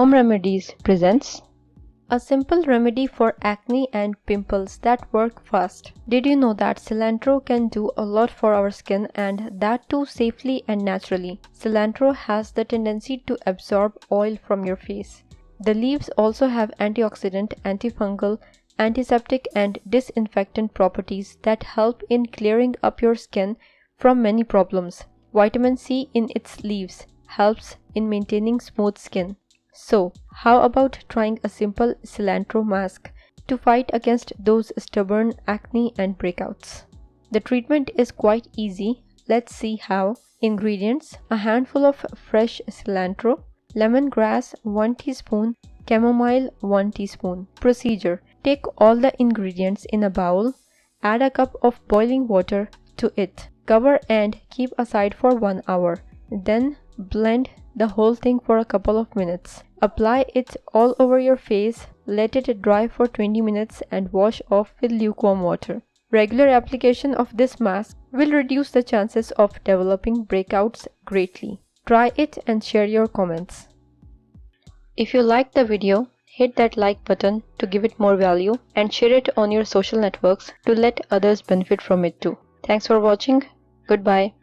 Home Remedies presents a simple remedy for acne and pimples that work fast. Did you know that cilantro can do a lot for our skin, and that too safely and naturally? Cilantro has the tendency to absorb oil from your face. The leaves also have antioxidant, antifungal, antiseptic and disinfectant properties that help in clearing up your skin from many problems. Vitamin C in its leaves helps in maintaining smooth skin. So, how about trying a simple cilantro mask to fight against those stubborn acne and breakouts? The treatment is quite easy. Let's see how. Ingredients: a handful of fresh cilantro, lemongrass 1 teaspoon, chamomile 1 teaspoon. Procedure: take all the ingredients in a bowl, add a cup of boiling water to it, cover and keep aside for 1 hour. Then blend the whole thing for a couple of minutes. Apply it all over your face, let it dry for 20 minutes and wash off with lukewarm water. Regular application of this mask will reduce the chances of developing breakouts greatly. Try it and share your comments. If you liked the video, hit that like button to give it more value and share it on your social networks to let others benefit from it too. Thanks for watching. Goodbye.